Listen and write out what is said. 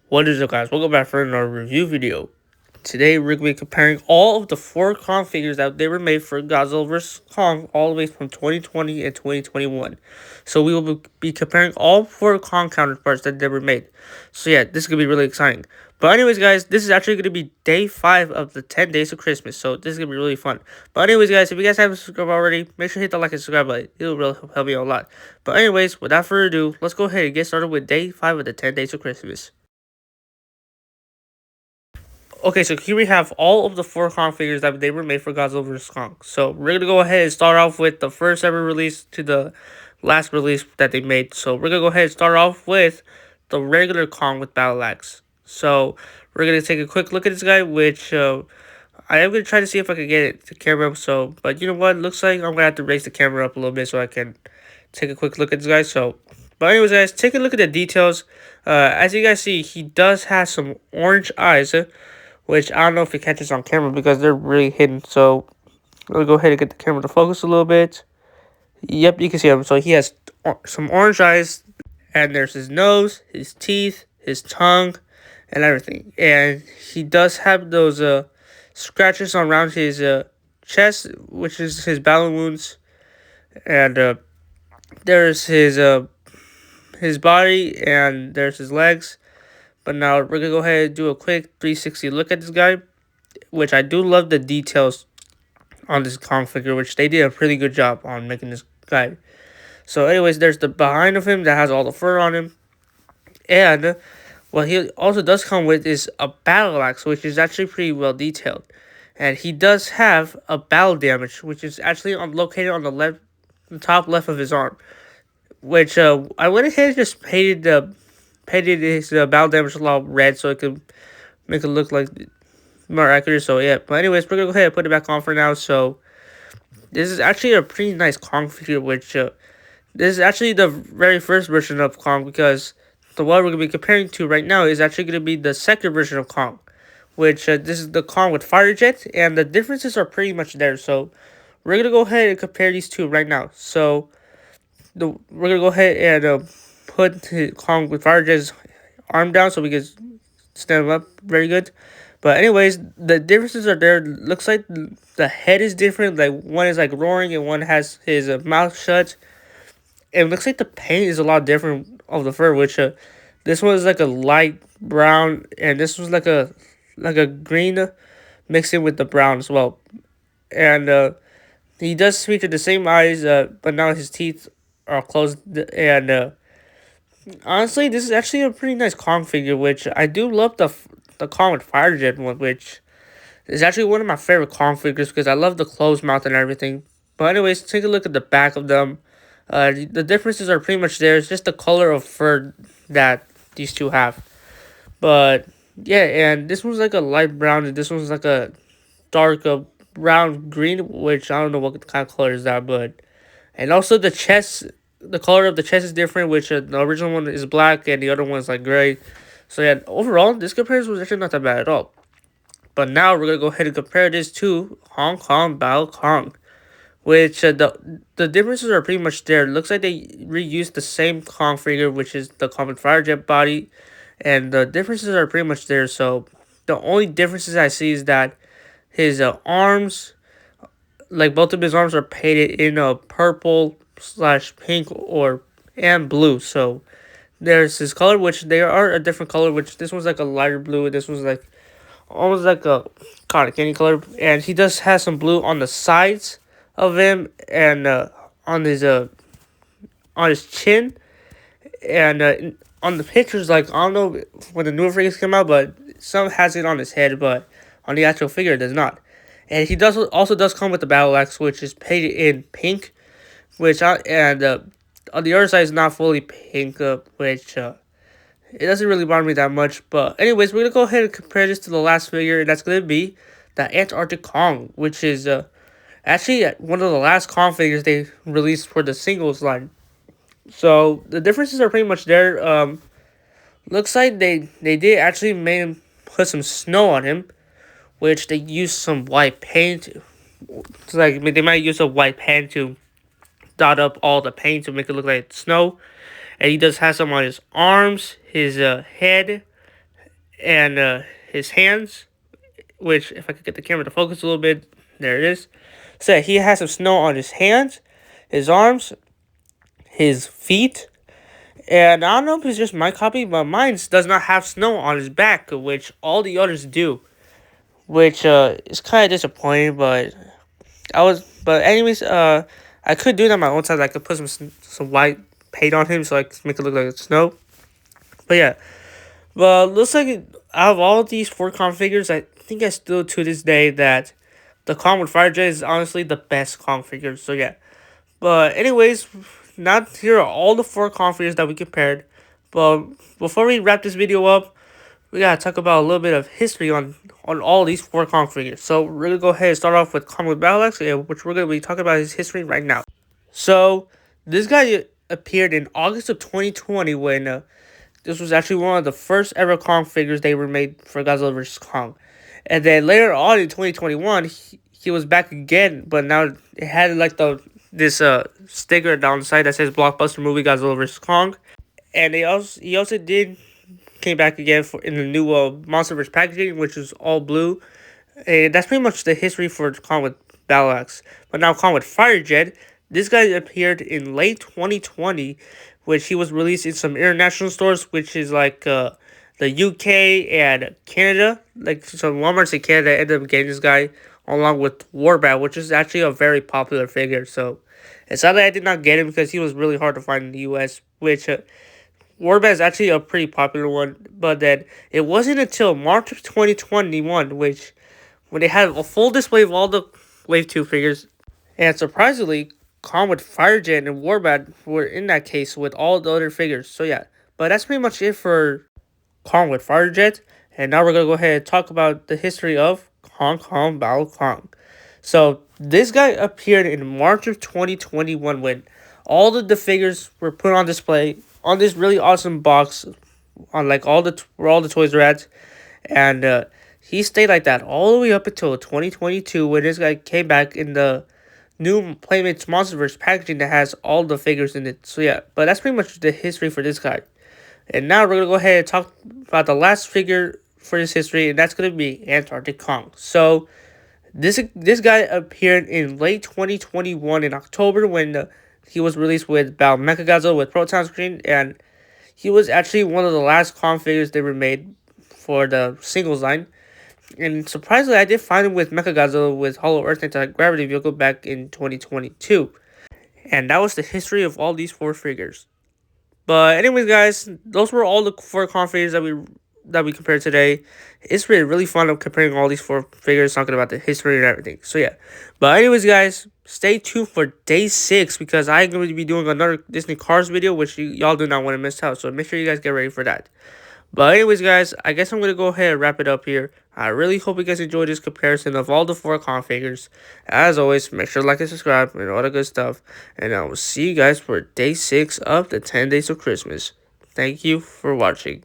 What is up, guys? Welcome back for another review video. Today we're going to be comparing all of the 4 Kong figures that they were made for Godzilla vs. Kong all the way from 2020 and 2021. So we will be comparing all 4 Kong counterparts that they were made. So yeah, this is going to be really exciting. But anyways, guys, this is actually going to be day 5 of the 10 days of Christmas. So this is going to be really fun. But anyways, guys, if you guys haven't subscribed already, make sure to hit the like and subscribe button. It'll really help me out a lot. But anyways, without further ado, let's go ahead and get started with day 5 of the 10 days of Christmas. Okay, so here we have all of the 4 Kong figures that they were made for Godzilla vs. Kong. So we're going to go ahead and start off with the first ever release to the last release that they made. So we're going to go ahead and start off with the regular Kong with Battle Axe. So we're going to take a quick look at this guy, which I am going to try to see if I can get it to camera. So, but you know what? Looks like I'm going to have to raise the camera up a little bit so I can take a quick look at this guy. So, but anyways, guys, take a look at the details. As you guys see, he does have some orange eyes, which I don't know if it catches on camera because they're really hidden. So we'll go ahead and get the camera to focus a little bit. Yep, you can see him. So he has some orange eyes, and there's his nose, his teeth, his tongue, and everything. And he does have those scratches around his chest, which is his battle wounds. And there's his body, and there's his legs. But now we're going to go ahead and do a quick 360 look at this guy, which I do love the details on this Kong figure, which they did a pretty good job on making this guy. So anyways, there's the behind of him that has all the fur on him. And what he also does come with is a battle axe, which is actually pretty well detailed. And he does have a battle damage, which is actually located on the top left of his arm. Which I went ahead and just painted his battle damage a lot red so it could make it look like more accurate. So yeah, but anyways, we're gonna go ahead and put it back on for now. So this is actually a pretty nice Kong figure, which this is actually the very first version of Kong, because the one we're gonna be comparing to right now is actually gonna be the second version of Kong, which this is the Kong with fire jet, and the differences are pretty much there. So we're gonna go ahead and compare these two right now. So we're gonna go ahead and put Kong with fire jet's arm down so we can stand him up very good. But anyways, the differences are there. Looks like the head is different. Like one is like roaring and one has his mouth shut. And it looks like the paint is a lot different of the fur, which this one is like a light brown, and this was like a green mixed in with the brown as well. And he does feature the same eyes, but now his teeth are closed. And honestly, this is actually a pretty nice Kong figure, which I do love the Kong with fire jet one, which is actually one of my favorite Kong figures because I love the closed mouth and everything. But anyways, take a look at the back of them. The differences are pretty much there. It's just the color of fur that these two have. But yeah, and this one's like a light brown, and this one's like a dark brown green, which I don't know what kind of color is that, but and also the chest, the color of the chest is different, which the original one is black and the other one is like gray. So yeah, overall, this comparison was actually not that bad at all. But now we're going to go ahead and compare this to Hong Kong Bao Kong, which the differences are pretty much there. It looks like they reused the same Kong figure, which is the common fire jet body, and the differences are pretty much there. So the only differences I see is that his arms, like both of his arms, are painted in a purple / pink and blue. So there's his color, which they are a different color, which this one's like a lighter blue, and this one's like almost like a cotton candy color. And he does have some blue on the sides of him, and on his chin, and on the pictures, like I don't know when the newer figures come out, but some has it on his head, but on the actual figure it does not. And he also does come with the battle axe, which is painted in pink, which on the other side is not fully pink, which it doesn't really bother me that much. But anyways, we're gonna go ahead and compare this to the last figure, and that's gonna be the Antarctic Kong, which is actually one of the last Kong figures they released for the singles line. So the differences are pretty much there. Looks like they did actually made him put some snow on him, which they used some white paint. It's like they might use a white paint to dot up all the paint to make it look like snow. And he does have some on his arms, his head, and his hands, which if I could get the camera to focus a little bit, there it is. So he has some snow on his hands, his arms, his feet, and I don't know if it's just my copy, but mine does not have snow on his back, which all the others do, which is kind of disappointing. But anyways, I could do that on my own side. I could put some white paint on him so I could make it look like it's snow. But yeah, but looks like out of all these four Kong figures, I think I still to this day that the Kong with Fire Jet is honestly the best Kong figure. So yeah. But anyways, not here are all the four Kong figures that we compared. But before we wrap this video up, we gotta talk about a little bit of history on all these four Kong figures. So we're gonna go ahead and start off with Kong with Battle Axe, which we're gonna be talking about his history right now. So this guy appeared in August of 2020 when this was actually one of the first ever Kong figures they were made for Godzilla vs. Kong. And then later on in 2021, he was back again, but now it had like this sticker down the side that says Blockbuster Movie Godzilla vs. Kong. And he also did came back again for in the new Monsterverse packaging, which is all blue. And that's pretty much the history for Kong with Battle Axe. But now Kong with Fire Jet, this guy appeared in late 2020, which he was released in some international stores, which is like the UK and Canada. Like some Walmarts in Canada ended up getting this guy along with Warbat, which is actually a very popular figure. So it's sad that I did not get him because he was really hard to find in the US, which Warbat is actually a pretty popular one. But then it wasn't until March of 2021, which when they had a full display of all the Wave 2 figures, and surprisingly, Kong with Firejet and Warbat were in that case with all the other figures. So yeah, but that's pretty much it for Kong with Firejet. And now we're going to go ahead and talk about the history of Kong Battle Kong. So this guy appeared in March of 2021 when all the figures were put on display on this really awesome box on like where all the toys are at. And he stayed like that all the way up until 2022 when this guy came back in the new Playmates Monsterverse packaging that has all the figures in it. So yeah, but that's pretty much the history for this guy. And now we're going to go ahead and talk about the last figure for this history, and that's going to be Antarctic Kong. So this guy appeared in late 2021 in October when he was released with Battle Mechagodzilla with Proton Screen, and he was actually one of the last Kong figures they were made for the singles line. And surprisingly, I did find him with Mechagodzilla with Hollow Earth Anti-Gravity Vehicle back in 2022. And that was the history of all these four figures. But anyways, guys, those were all the four Kong figures that we compared today. It's really fun of comparing all these four figures, talking about the history and everything. So yeah. But anyways, guys, stay tuned for day 6 because I'm going to be doing another Disney Cars video, which y'all do not want to miss out. So make sure you guys get ready for that. But anyways, guys, I guess I'm going to go ahead and wrap it up here. I really hope you guys enjoyed this comparison of all the four Kong figures. As always, make sure to like and subscribe and all the good stuff. And I will see you guys for day 6 of the 10 Days of Christmas. Thank you for watching.